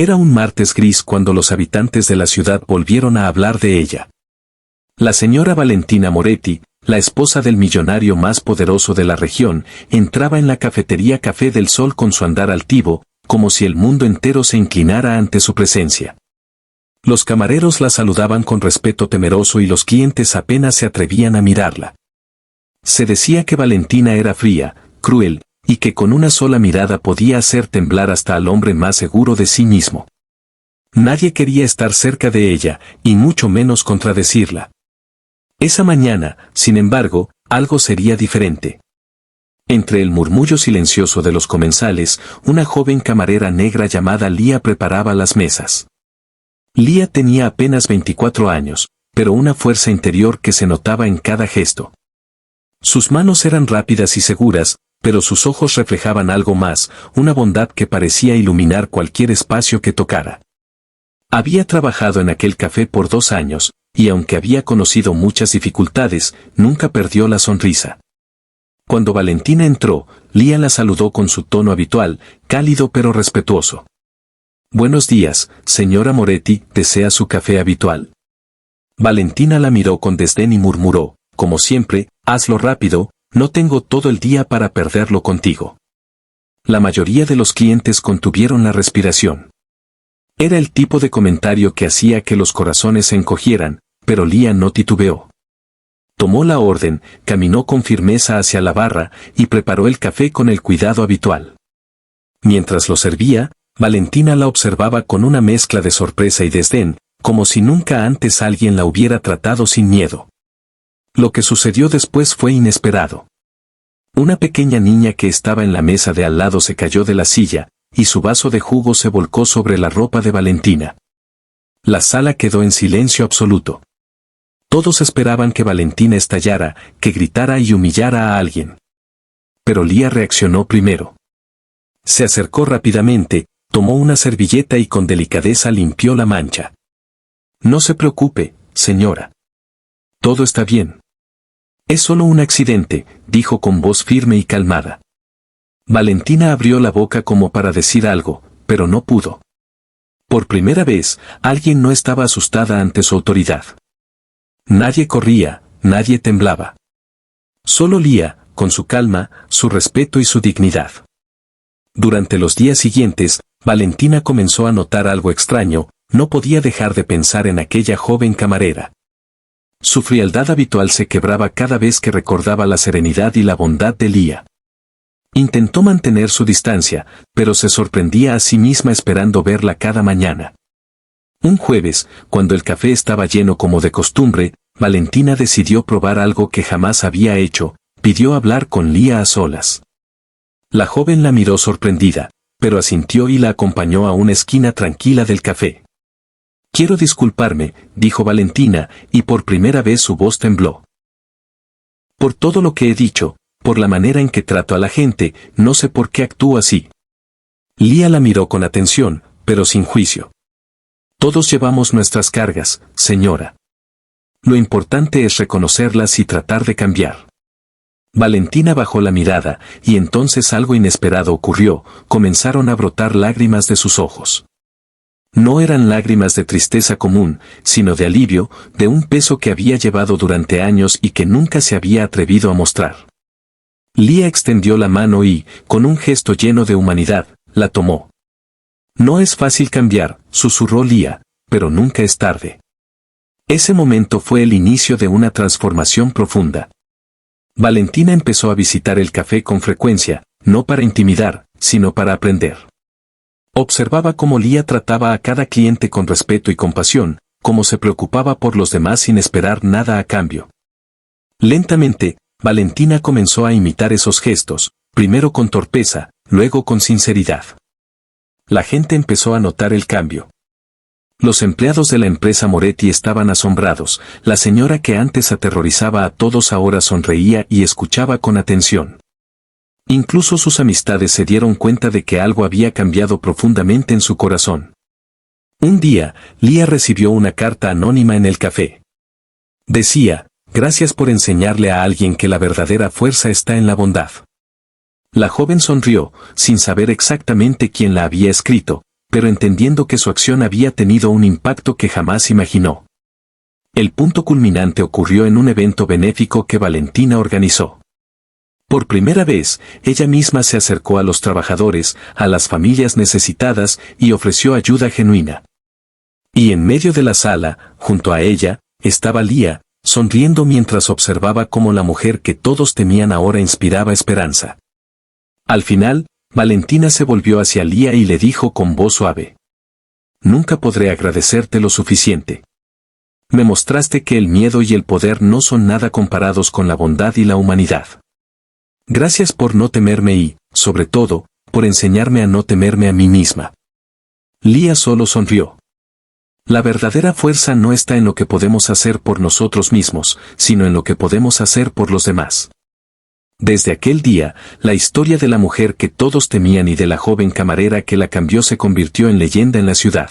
Era un martes gris cuando los habitantes de la ciudad volvieron a hablar de ella. La señora Valentina Moretti, la esposa del millonario más poderoso de la región, entraba en la cafetería Café del Sol con su andar altivo, como si el mundo entero se inclinara ante su presencia. Los camareros la saludaban con respeto temeroso y los clientes apenas se atrevían a mirarla. Se decía que Valentina era fría, cruel, y que con una sola mirada podía hacer temblar hasta al hombre más seguro de sí mismo. Nadie quería estar cerca de ella, y mucho menos contradecirla. Esa mañana, sin embargo, algo sería diferente. Entre el murmullo silencioso de los comensales, una joven camarera negra llamada Lía preparaba las mesas. Lía tenía apenas 24 años, pero una fuerza interior que se notaba en cada gesto. Sus manos eran rápidas y seguras, pero sus ojos reflejaban algo más, una bondad que parecía iluminar cualquier espacio que tocara. Había trabajado en aquel café por 2 años, y aunque había conocido muchas dificultades, nunca perdió la sonrisa. Cuando Valentina entró, Lía la saludó con su tono habitual, cálido pero respetuoso. «Buenos días, señora Moretti, ¿desea su café habitual?» Valentina la miró con desdén y murmuró, «Como siempre, hazlo rápido, no tengo todo el día para perderlo contigo». La mayoría de los clientes contuvieron la respiración. Era el tipo de comentario que hacía que los corazones se encogieran, pero Lía no titubeó. Tomó la orden, caminó con firmeza hacia la barra y preparó el café con el cuidado habitual. Mientras lo servía, Valentina la observaba con una mezcla de sorpresa y desdén, como si nunca antes alguien la hubiera tratado sin miedo. Lo que sucedió después fue inesperado. Una pequeña niña que estaba en la mesa de al lado se cayó de la silla, y su vaso de jugo se volcó sobre la ropa de Valentina. La sala quedó en silencio absoluto. Todos esperaban que Valentina estallara, que gritara y humillara a alguien. Pero Lía reaccionó primero. Se acercó rápidamente, tomó una servilleta y con delicadeza limpió la mancha. «No se preocupe, señora. Todo está bien. Es solo un accidente», dijo con voz firme y calmada. Valentina abrió la boca como para decir algo, pero no pudo. Por primera vez, alguien no estaba asustada ante su autoridad. Nadie corría, nadie temblaba. Solo Lía, con su calma, su respeto y su dignidad. Durante los días siguientes, Valentina comenzó a notar algo extraño, no podía dejar de pensar en aquella joven camarera. Su frialdad habitual se quebraba cada vez que recordaba la serenidad y la bondad de Lía. Intentó mantener su distancia, pero se sorprendía a sí misma esperando verla cada mañana. Un jueves, cuando el café estaba lleno como de costumbre, Valentina decidió probar algo que jamás había hecho, pidió hablar con Lía a solas. La joven la miró sorprendida, pero asintió y la acompañó a una esquina tranquila del café. «Quiero disculparme», dijo Valentina, y por primera vez su voz tembló. «Por todo lo que he dicho, por la manera en que trato a la gente, no sé por qué actúo así». Lía la miró con atención, pero sin juicio. «Todos llevamos nuestras cargas, señora. Lo importante es reconocerlas y tratar de cambiar». Valentina bajó la mirada, y entonces algo inesperado ocurrió, comenzaron a brotar lágrimas de sus ojos. No eran lágrimas de tristeza común, sino de alivio, de un peso que había llevado durante años y que nunca se había atrevido a mostrar. Lía extendió la mano y, con un gesto lleno de humanidad, la tomó. «No es fácil cambiar», susurró Lía, «pero nunca es tarde». Ese momento fue el inicio de una transformación profunda. Valentina empezó a visitar el café con frecuencia, no para intimidar, sino para aprender. Observaba cómo Lía trataba a cada cliente con respeto y compasión, cómo se preocupaba por los demás sin esperar nada a cambio. Lentamente, Valentina comenzó a imitar esos gestos, primero con torpeza, luego con sinceridad. La gente empezó a notar el cambio. Los empleados de la empresa Moretti estaban asombrados, la señora que antes aterrorizaba a todos ahora sonreía y escuchaba con atención. Incluso sus amistades se dieron cuenta de que algo había cambiado profundamente en su corazón. Un día, Lía recibió una carta anónima en el café. Decía, «Gracias por enseñarle a alguien que la verdadera fuerza está en la bondad». La joven sonrió, sin saber exactamente quién la había escrito, pero entendiendo que su acción había tenido un impacto que jamás imaginó. El punto culminante ocurrió en un evento benéfico que Valentina organizó. Por primera vez, ella misma se acercó a los trabajadores, a las familias necesitadas y ofreció ayuda genuina. Y en medio de la sala, junto a ella, estaba Lía, sonriendo mientras observaba cómo la mujer que todos temían ahora inspiraba esperanza. Al final, Valentina se volvió hacia Lía y le dijo con voz suave: «Nunca podré agradecerte lo suficiente. Me mostraste que el miedo y el poder no son nada comparados con la bondad y la humanidad. Gracias por no temerme y, sobre todo, por enseñarme a no temerme a mí misma». Lía solo sonrió. La verdadera fuerza no está en lo que podemos hacer por nosotros mismos, sino en lo que podemos hacer por los demás. Desde aquel día, la historia de la mujer que todos temían y de la joven camarera que la cambió se convirtió en leyenda en la ciudad.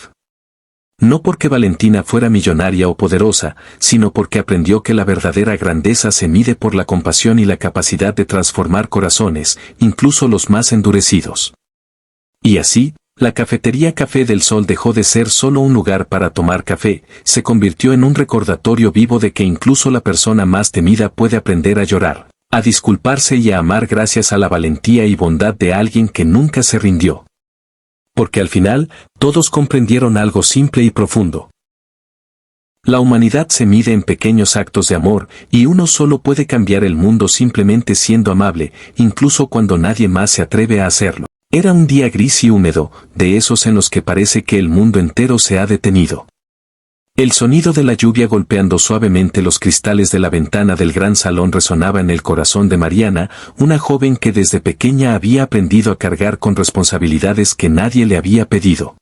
No porque Valentina fuera millonaria o poderosa, sino porque aprendió que la verdadera grandeza se mide por la compasión y la capacidad de transformar corazones, incluso los más endurecidos. Y así, la cafetería Café del Sol dejó de ser solo un lugar para tomar café, se convirtió en un recordatorio vivo de que incluso la persona más temida puede aprender a llorar, a disculparse y a amar gracias a la valentía y bondad de alguien que nunca se rindió. Porque al final, todos comprendieron algo simple y profundo. La humanidad se mide en pequeños actos de amor, y uno solo puede cambiar el mundo simplemente siendo amable, incluso cuando nadie más se atreve a hacerlo. Era un día gris y húmedo, de esos en los que parece que el mundo entero se ha detenido. El sonido de la lluvia golpeando suavemente los cristales de la ventana del gran salón resonaba en el corazón de Mariana, una joven que desde pequeña había aprendido a cargar con responsabilidades que nadie le había pedido.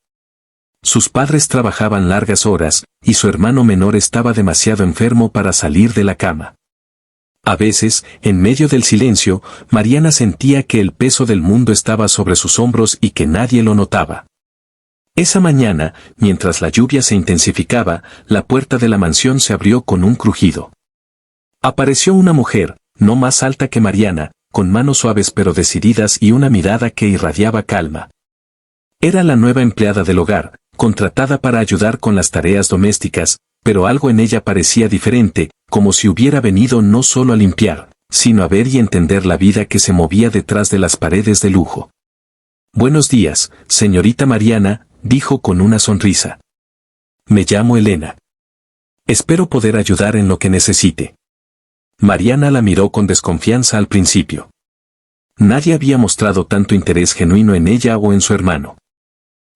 Sus padres trabajaban largas horas, y su hermano menor estaba demasiado enfermo para salir de la cama. A veces, en medio del silencio, Mariana sentía que el peso del mundo estaba sobre sus hombros y que nadie lo notaba. Esa mañana, mientras la lluvia se intensificaba, la puerta de la mansión se abrió con un crujido. Apareció una mujer, no más alta que Mariana, con manos suaves pero decididas y una mirada que irradiaba calma. Era la nueva empleada del hogar, contratada para ayudar con las tareas domésticas, pero algo en ella parecía diferente, como si hubiera venido no solo a limpiar, sino a ver y entender la vida que se movía detrás de las paredes de lujo. «Buenos días, señorita Mariana», dijo con una sonrisa. «Me llamo Elena. Espero poder ayudar en lo que necesite». Mariana la miró con desconfianza al principio. Nadie había mostrado tanto interés genuino en ella o en su hermano.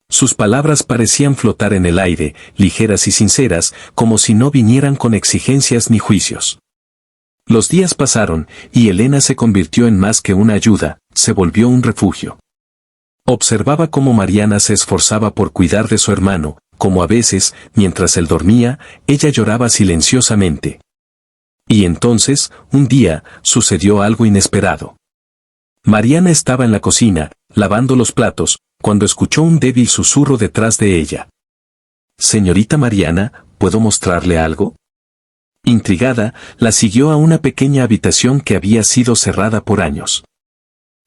Sus palabras parecían flotar en el aire, ligeras y sinceras, como si no vinieran con exigencias ni juicios. Los días pasaron, y Elena se convirtió en más que una ayuda, se volvió un refugio. Observaba cómo Mariana se esforzaba por cuidar de su hermano, como a veces, mientras él dormía, ella lloraba silenciosamente. Y entonces, un día, sucedió algo inesperado. Mariana estaba en la cocina, lavando los platos, cuando escuchó un débil susurro detrás de ella. «Señorita Mariana, ¿puedo mostrarle algo?». Intrigada, la siguió a una pequeña habitación que había sido cerrada por años.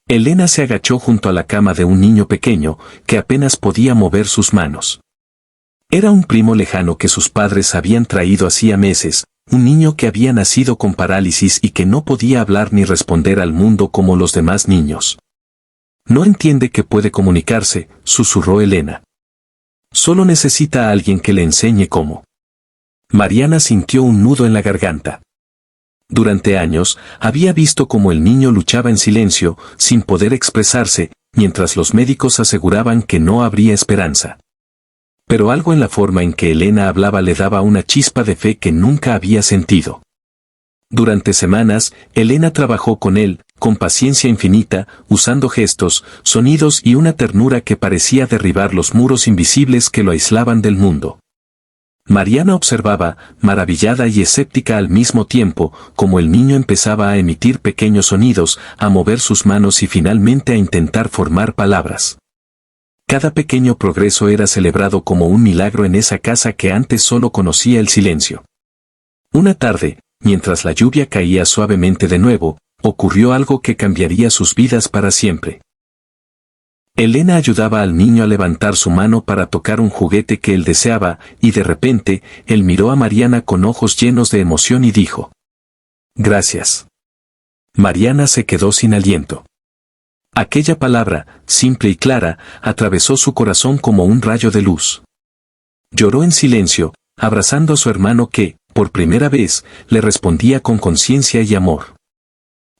Elena se agachó junto a la cama de un niño pequeño, que apenas podía mover sus manos. Era un primo lejano que sus padres habían traído hacía meses, un niño que había nacido con parálisis y que no podía hablar ni responder al mundo como los demás niños. «No entiende que puede comunicarse», susurró Elena. «Solo necesita a alguien que le enseñe cómo». Mariana sintió un nudo en la garganta. Durante años, había visto cómo el niño luchaba en silencio, sin poder expresarse, mientras los médicos aseguraban que no habría esperanza. Pero algo en la forma en que Elena hablaba le daba una chispa de fe que nunca había sentido. Durante semanas, Elena trabajó con él, con paciencia infinita, usando gestos, sonidos y una ternura que parecía derribar los muros invisibles que lo aislaban del mundo. Mariana observaba, maravillada y escéptica al mismo tiempo, como el niño empezaba a emitir pequeños sonidos, a mover sus manos y finalmente a intentar formar palabras. Cada pequeño progreso era celebrado como un milagro en esa casa que antes solo conocía el silencio. Una tarde, mientras la lluvia caía suavemente de nuevo, ocurrió algo que cambiaría sus vidas para siempre. Elena ayudaba al niño a levantar su mano para tocar un juguete que él deseaba, y de repente, él miró a Mariana con ojos llenos de emoción y dijo: «Gracias». Mariana se quedó sin aliento. Aquella palabra, simple y clara, atravesó su corazón como un rayo de luz. Lloró en silencio, abrazando a su hermano que, por primera vez, le respondía con conciencia y amor.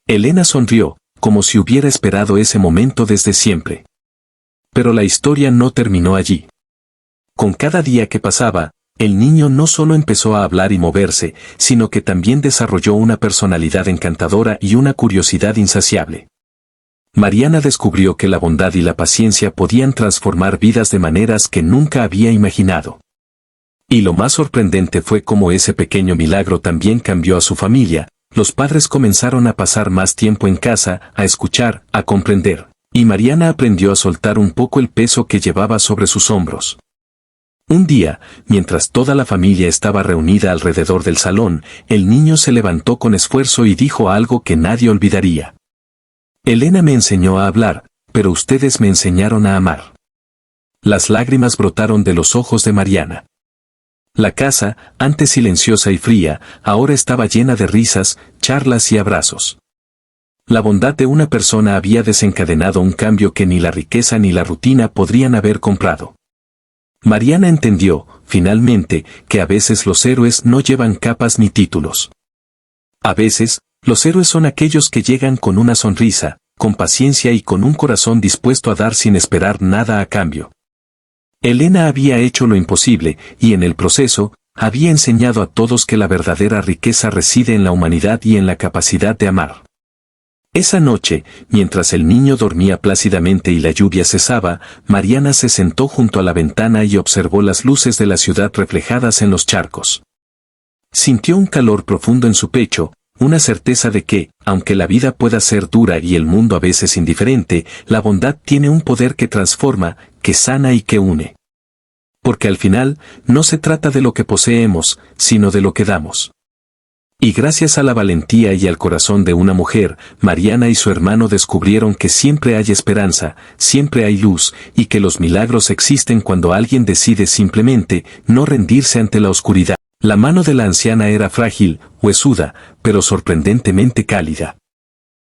Elena sonrió, como si hubiera esperado ese momento desde siempre. Pero la historia no terminó allí. Con cada día que pasaba, el niño no solo empezó a hablar y moverse, sino que también desarrolló una personalidad encantadora y una curiosidad insaciable. Mariana descubrió que la bondad y la paciencia podían transformar vidas de maneras que nunca había imaginado. Y lo más sorprendente fue cómo ese pequeño milagro también cambió a su familia. Los padres comenzaron a pasar más tiempo en casa, a escuchar, a comprender, y Mariana aprendió a soltar un poco el peso que llevaba sobre sus hombros. Un día, mientras toda la familia estaba reunida alrededor del salón, el niño se levantó con esfuerzo y dijo algo que nadie olvidaría. «Elena me enseñó a hablar, pero ustedes me enseñaron a amar». Las lágrimas brotaron de los ojos de Mariana. La casa, antes silenciosa y fría, ahora estaba llena de risas, charlas y abrazos. La bondad de una persona había desencadenado un cambio que ni la riqueza ni la rutina podrían haber comprado. Mariana entendió, finalmente, que a veces los héroes no llevan capas ni títulos. A veces, los héroes son aquellos que llegan con una sonrisa, con paciencia y con un corazón dispuesto a dar sin esperar nada a cambio. Elena había hecho lo imposible, y en el proceso, había enseñado a todos que la verdadera riqueza reside en la humanidad y en la capacidad de amar. Esa noche, mientras el niño dormía plácidamente y la lluvia cesaba, Mariana se sentó junto a la ventana y observó las luces de la ciudad reflejadas en los charcos. Sintió un calor profundo en su pecho, una certeza de que, aunque la vida pueda ser dura y el mundo a veces indiferente, la bondad tiene un poder que transforma, que sana y que une. Porque al final, no se trata de lo que poseemos, sino de lo que damos. Y gracias a la valentía y al corazón de una mujer, Mariana y su hermano descubrieron que siempre hay esperanza, siempre hay luz, y que los milagros existen cuando alguien decide simplemente no rendirse ante la oscuridad. La mano de la anciana era frágil, huesuda, pero sorprendentemente cálida.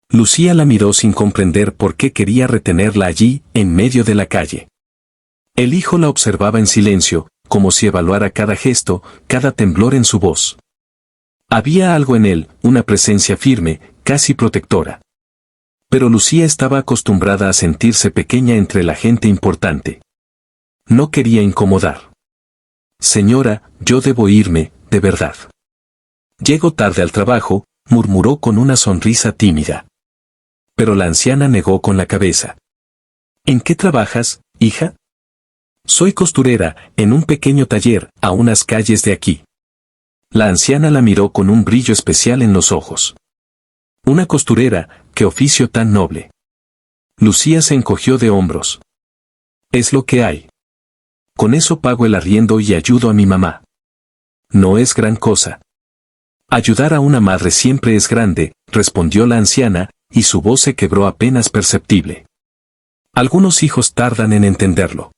Lucía la miró sin comprender por qué quería retenerla allí, en medio de la calle. El hijo la observaba en silencio, como si evaluara cada gesto, cada temblor en su voz. Había algo en él, una presencia firme, casi protectora. Pero Lucía estaba acostumbrada a sentirse pequeña entre la gente importante. No quería incomodar. «Señora, yo debo irme, de verdad. Llego tarde al trabajo», murmuró con una sonrisa tímida. Pero la anciana negó con la cabeza. «¿En qué trabajas, hija?» «Soy costurera, en un pequeño taller, a unas calles de aquí». La anciana la miró con un brillo especial en los ojos. «Una costurera, qué oficio tan noble». Lucía se encogió de hombros. «Es lo que hay. Con eso pago el arriendo y ayudo a mi mamá. No es gran cosa». «Ayudar a una madre siempre es grande», respondió la anciana, y su voz se quebró apenas perceptible. «Algunos hijos tardan en entenderlo».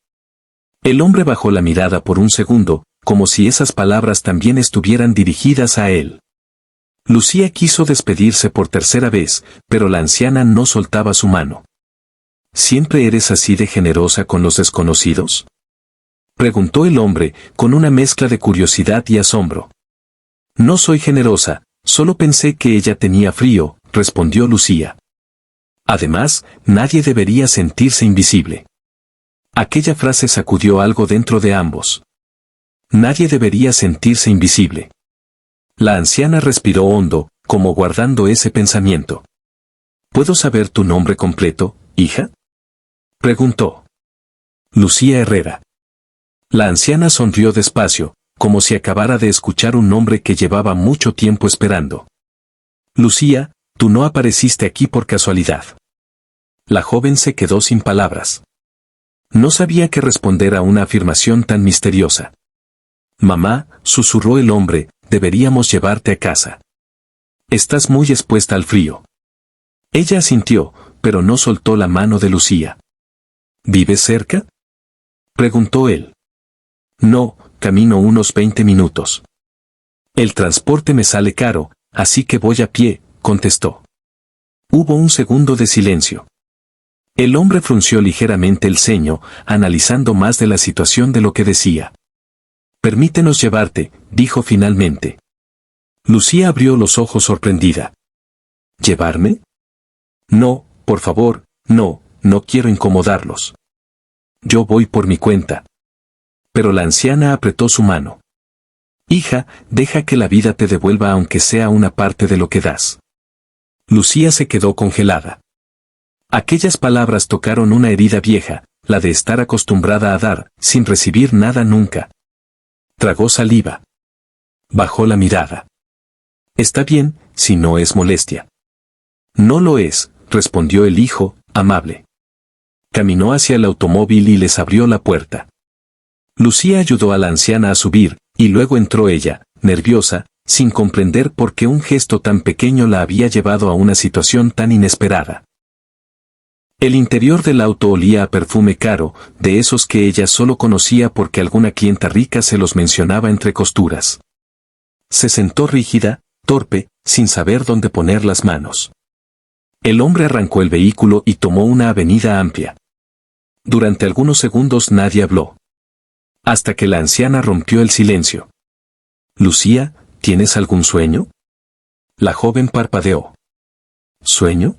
El hombre bajó la mirada por un segundo, como si esas palabras también estuvieran dirigidas a él. Lucía quiso despedirse por tercera vez, pero la anciana no soltaba su mano. «¿Siempre eres así de generosa con los desconocidos?», preguntó el hombre, con una mezcla de curiosidad y asombro. «No soy generosa, solo pensé que ella tenía frío», respondió Lucía. Además, nadie debería sentirse invisible. Aquella frase sacudió algo dentro de ambos. Nadie debería sentirse invisible. La anciana respiró hondo, como guardando ese pensamiento. «¿Puedo saber tu nombre completo, hija?», preguntó. «Lucía Herrera». La anciana sonrió despacio, como si acabara de escuchar un nombre que llevaba mucho tiempo esperando. «Lucía, tú no apareciste aquí por casualidad». La joven se quedó sin palabras. No sabía qué responder a una afirmación tan misteriosa. «Mamá», susurró el hombre, «deberíamos llevarte a casa. Estás muy expuesta al frío». Ella asintió, pero no soltó la mano de Lucía. ¿Vives cerca?, preguntó él. No, camino unos 20 minutos. El transporte me sale caro, así que voy a pie, contestó. Hubo un segundo de silencio. El hombre frunció ligeramente el ceño, analizando más de la situación de lo que decía. Permítenos llevarte, dijo finalmente. Lucía abrió los ojos sorprendida. ¿Llevarme? No, por favor, no quiero incomodarlos. Yo voy por mi cuenta. Pero la anciana apretó su mano. Hija, deja que la vida te devuelva aunque sea una parte de lo que das. Lucía se quedó congelada. Aquellas palabras tocaron una herida vieja, la de estar acostumbrada a dar, sin recibir nada nunca. Tragó saliva. Bajó la mirada. Está bien, si no es molestia. No lo es, respondió el hijo, amable. Caminó hacia el automóvil y les abrió la puerta. Lucía ayudó a la anciana a subir, y luego entró ella, nerviosa, sin comprender por qué un gesto tan pequeño la había llevado a una situación tan inesperada. El interior del auto olía a perfume caro, de esos que ella solo conocía porque alguna clienta rica se los mencionaba entre costuras. Se sentó rígida, torpe, sin saber dónde poner las manos. El hombre arrancó el vehículo y tomó una avenida amplia. Durante algunos segundos nadie habló. Hasta que la anciana rompió el silencio. Lucía, ¿tienes algún sueño? La joven parpadeó. ¿Sueño?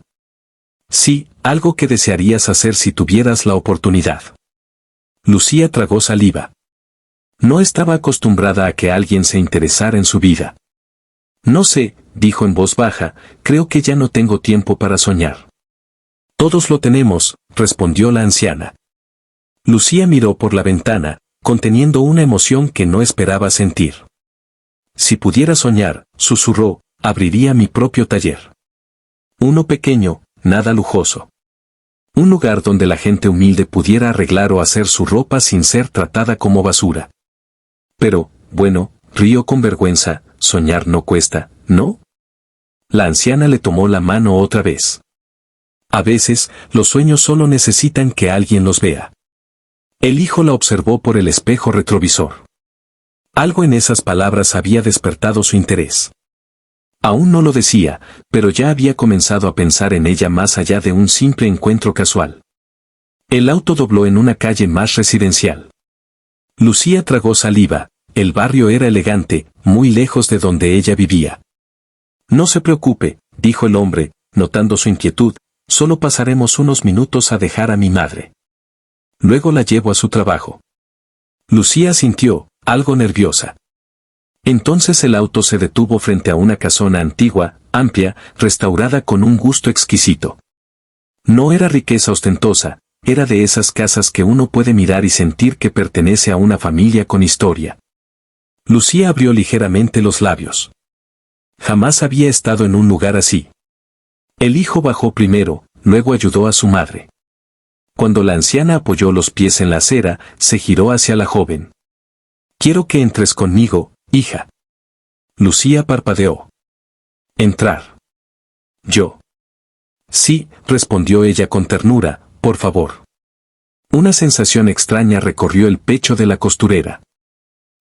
Sí, algo que desearías hacer si tuvieras la oportunidad. Lucía tragó saliva. No estaba acostumbrada a que alguien se interesara en su vida. No sé, dijo en voz baja, creo que ya no tengo tiempo para soñar. Todos lo tenemos, respondió la anciana. Lucía miró por la ventana, conteniendo una emoción que no esperaba sentir. Si pudiera soñar, susurró, abriría mi propio taller. Uno pequeño, nada lujoso. Un lugar donde la gente humilde pudiera arreglar o hacer su ropa sin ser tratada como basura. Pero, bueno, rió con vergüenza, soñar no cuesta, ¿no? La anciana le tomó la mano otra vez. A veces, los sueños solo necesitan que alguien los vea. El hijo la observó por el espejo retrovisor. Algo en esas palabras había despertado su interés. Aún no lo decía, pero ya había comenzado a pensar en ella más allá de un simple encuentro casual. El auto dobló en una calle más residencial. Lucía tragó saliva, el barrio era elegante, muy lejos de donde ella vivía. No se preocupe, dijo el hombre, notando su inquietud, solo pasaremos unos minutos a dejar a mi madre. Luego la llevo a su trabajo. Lucía asintió, algo nerviosa. Entonces el auto se detuvo frente a una casona antigua, amplia, restaurada con un gusto exquisito. No era riqueza ostentosa, era de esas casas que uno puede mirar y sentir que pertenece a una familia con historia. Lucía abrió ligeramente los labios. Jamás había estado en un lugar así. El hijo bajó primero, luego ayudó a su madre. Cuando la anciana apoyó los pies en la acera, se giró hacia la joven. Quiero que entres conmigo, hija. Lucía parpadeó. ¿Entrar? ¿Yo? Sí, respondió ella con ternura, por favor. Una sensación extraña recorrió el pecho de la costurera.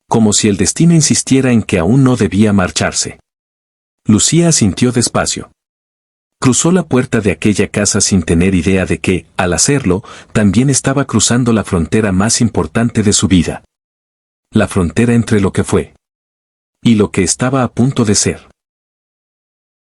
Como si el destino insistiera en que aún no debía marcharse. Lucía asintió despacio. Cruzó la puerta de aquella casa sin tener idea de que, al hacerlo, también estaba cruzando la frontera más importante de su vida. La frontera entre lo que fue y lo que estaba a punto de ser.